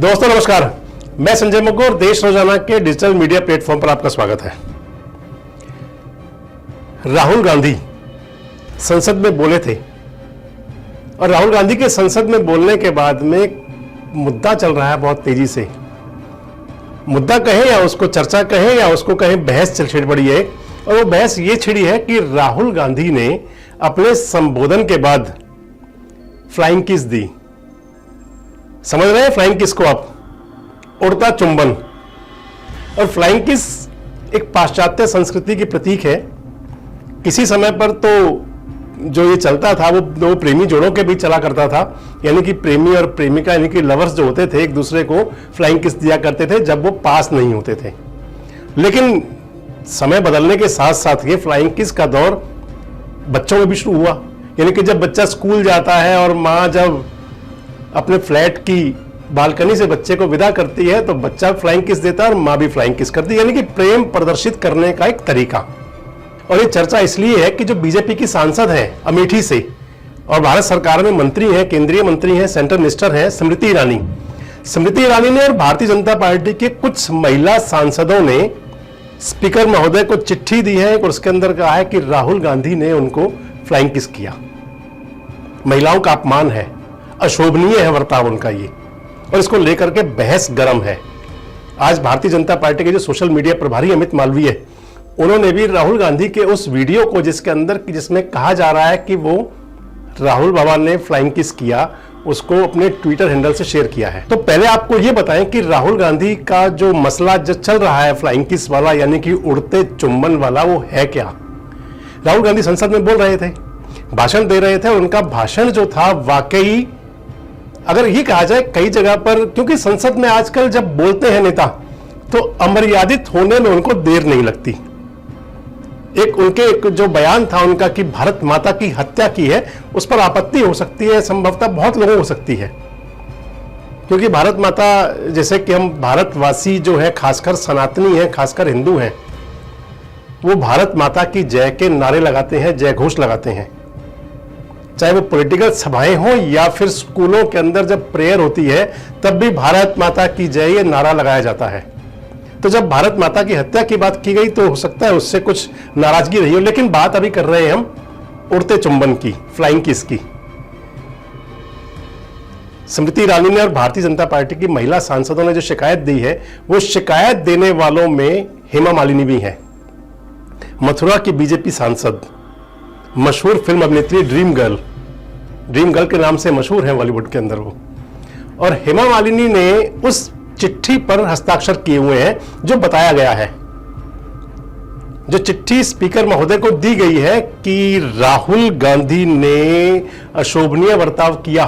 दोस्तों नमस्कार, मैं संजय मग्गू, देश रोजाना के डिजिटल मीडिया प्लेटफॉर्म पर आपका स्वागत है। राहुल गांधी संसद में बोले थे और राहुल गांधी के संसद में बोलने के बाद में एक मुद्दा चल रहा है बहुत तेजी से। मुद्दा कहें या उसको चर्चा कहें या उसको कहें बहस छिड़ पड़ी है, और वो बहस ये छिड़ी है कि राहुल गांधी ने अपने संबोधन के बाद फ्लाइंग किस दी। समझ रहे हैं फ्लाइंग किस को आप? उड़ता चुंबन। और फ्लाइंग किस एक पाश्चात्य संस्कृति की प्रतीक है। किसी समय पर तो जो ये चलता था वो दो प्रेमी जोड़ों के बीच चला करता था, यानी कि प्रेमी और प्रेमिका यानी कि लवर्स जो होते थे एक दूसरे को फ्लाइंग किस दिया करते थे जब वो पास नहीं होते थे। लेकिन समय बदलने के साथ साथ ये फ्लाइंग किस का दौर बच्चों में भी शुरू हुआ, यानी कि जब बच्चा स्कूल जाता है और माँ जब अपने फ्लैट की बालकनी से बच्चे को विदा करती है तो बच्चा फ्लाइंग किस देता है और माँ भी फ्लाइंग किस करती है, यानी कि प्रेम प्रदर्शित करने का एक तरीका। और ये चर्चा इसलिए है कि जो बीजेपी की सांसद है अमेठी से और भारत सरकार में मंत्री हैं, केंद्रीय मंत्री हैं, सेंट्रल मिनिस्टर हैं, स्मृति ईरानी ने और भारतीय जनता पार्टी के कुछ महिला सांसदों ने स्पीकर महोदय को चिट्ठी दी है और उसके अंदर कहा है कि राहुल गांधी ने उनको फ्लाइंग किस किया। महिलाओं का अपमान है, अशोभनीय है वर्ताव उनका ये, और इसको लेकर के बहस गर्म है। आज भारतीय जनता पार्टी के जो सोशल मीडिया प्रभारी अमित मालवीय, उन्होंने भी राहुल गांधी के उस वीडियो को जिसमें कहा जा रहा है कि वो राहुल बाबा ने फ्लाइंग किस किया, उसको अपने ट्विटर हैंडल से शेयर किया है। तो पहले आपको ये बताएं कि राहुल गांधी का जो मसला जो चल रहा है फ्लाइंग किस वाला, यानी कि उड़ते चुंबन वाला, वो है क्या। राहुल गांधी संसद में बोल रहे थे, भाषण दे रहे थे, और उनका भाषण जो था वाकई अगर ये कहा जाए कई जगह पर, क्योंकि संसद में आजकल जब बोलते हैं नेता तो अमर्यादित होने में उनको देर नहीं लगती। एक जो बयान था उनका कि भारत माता की हत्या की है, उस पर आपत्ति हो सकती है, संभवतः बहुत लोगों को हो सकती है, क्योंकि भारत माता, जैसे कि हम भारतवासी जो है, खासकर सनातनी हैं, खासकर हिंदू हैं, वो भारत माता की जय के नारे लगाते हैं, जय घोष लगाते हैं। चाहे वो पॉलिटिकल सभाएं हो या फिर स्कूलों के अंदर जब प्रेयर होती है तब भी भारत माता की जय ये नारा लगाया जाता है। तो जब भारत माता की हत्या की बात की गई तो हो सकता है उससे कुछ नाराजगी रही हो, लेकिन बात अभी कर रहे हैं हम उड़ते चुंबन की, फ्लाइंग किस की। स्मृति ईरानी ने और भारतीय जनता पार्टी की महिला सांसदों ने जो शिकायत दी है, वो शिकायत देने वालों में हेमा मालिनी भी है, मथुरा की बीजेपी सांसद, मशहूर फिल्म अभिनेत्री ड्रीम गर्ल के नाम से मशहूर है बॉलीवुड के अंदर वो। और हेमा मालिनी ने उस चिट्ठी पर हस्ताक्षर किए हुए हैं जो बताया गया है, जो चिट्ठी स्पीकर महोदय को दी गई है कि राहुल गांधी ने अशोभनीय बर्ताव किया,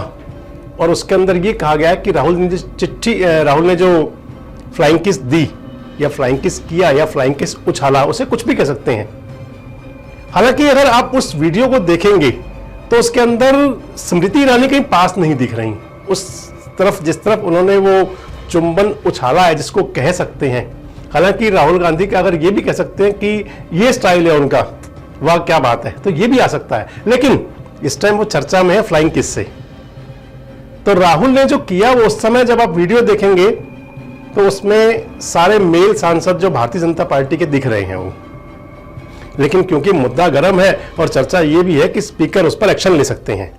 और उसके अंदर ये कहा गया है कि राहुल ने जो फ्लाइंग किस दी या फ्लाइंग किस किया या फ्लाइंग किस उछाला, उसे कुछ भी कह सकते हैं। हालांकि अगर आप उस वीडियो को देखेंगे तो उसके अंदर स्मृति ईरानी कहीं पास नहीं दिख रही, उस तरफ जिस तरफ उन्होंने वो चुंबन उछाला है, जिसको कह सकते हैं। हालांकि राहुल गांधी का अगर ये भी कह सकते हैं कि ये स्टाइल है उनका, वाह क्या बात है, तो ये भी आ सकता है, लेकिन इस टाइम वो चर्चा में है फ्लाइंग किस से। तो राहुल ने जो किया वो उस समय जब आप वीडियो देखेंगे तो उसमें सारे मेल सांसद जो भारतीय जनता पार्टी के दिख रहे हैं वो, लेकिन क्योंकि मुद्दा गर्म है और चर्चा ये भी है कि स्पीकर उस पर एक्शन ले सकते हैं,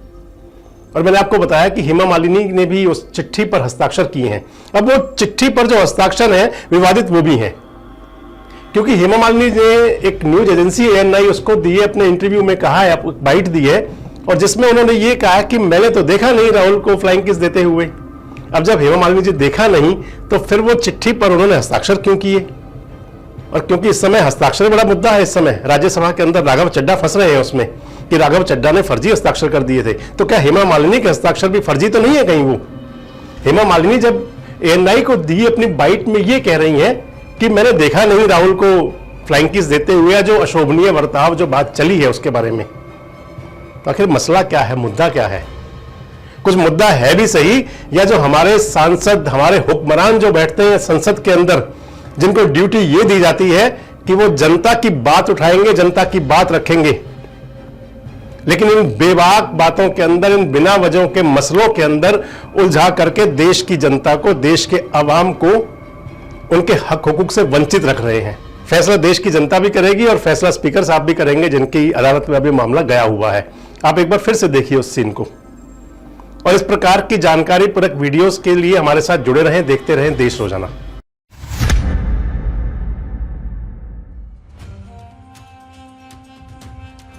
और मैंने आपको बताया कि हेमा मालिनी ने भी उस चिट्ठी पर हस्ताक्षर किए हैं। अब वो चिट्ठी पर जो हस्ताक्षर है विवादित वो भी है, क्योंकि हेमा मालिनी ने एक न्यूज एजेंसी ANI उसको दिए अपने इंटरव्यू में कहा है, बाइट दी है, और जिसमें उन्होंने ये कहा कि मैंने तो देखा नहीं राहुल को फ्लाइंग किस देते हुए। अब जब हेमा मालिनी जी देखा नहीं तो फिर वो चिट्ठी पर उन्होंने हस्ताक्षर क्यों किए? और क्योंकि इस समय हस्ताक्षर बड़ा मुद्दा है, इस समय राज्यसभा के अंदर राघव चड्ढा फंस रहे हैं उसमें कि राघव चड्ढा ने फर्जी हस्ताक्षर कर दिए थे, तो क्या हेमा मालिनी के हस्ताक्षर भी फर्जी तो नहीं है कहीं? वो हेमा मालिनी जब ANI को दी अपनी बाइट में ये कह रही हैं कि मैंने देखा नहीं राहुल को फ्लाइंग किस देते हुए, जो अशोभनीय बर्ताव जो बात चली है उसके बारे में, तो आखिर मसला क्या है, मुद्दा क्या है? कुछ मुद्दा है भी सही, या जो हमारे सांसद, हमारे हुक्मरान जो बैठते हैं संसद के अंदर, जिनको ड्यूटी ये दी जाती है कि वो जनता की बात उठाएंगे, जनता की बात रखेंगे, लेकिन इन बेबाक बातों के अंदर, इन बिना वजहों के मसलों के अंदर उलझा करके देश की जनता को, देश के अवाम को उनके हक हुकूक से वंचित रख रहे हैं। फैसला देश की जनता भी करेगी और फैसला स्पीकर साहब भी करेंगे, जिनकी अदालत में अभी मामला गया हुआ है। आप एक बार फिर से देखिए उस सीन को, और इस प्रकार की जानकारी पूरक वीडियोस के लिए हमारे साथ जुड़े रहें, देखते रहें देश रोजाना।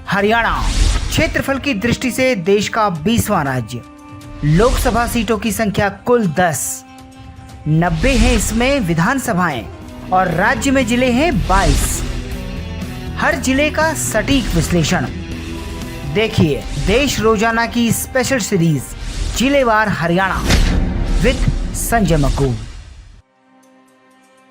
हरियाणा क्षेत्रफल की दृष्टि से देश का 20वां राज्य, लोकसभा सीटों की संख्या कुल 10, 90 हैं इसमें विधानसभाएं और राज्य में जिले हैं 22। हर जिले का सटीक विश्लेषण देखिए देश रोजाना की स्पेशल सीरीज जिलेवार हरियाणा विद संजय मकूब।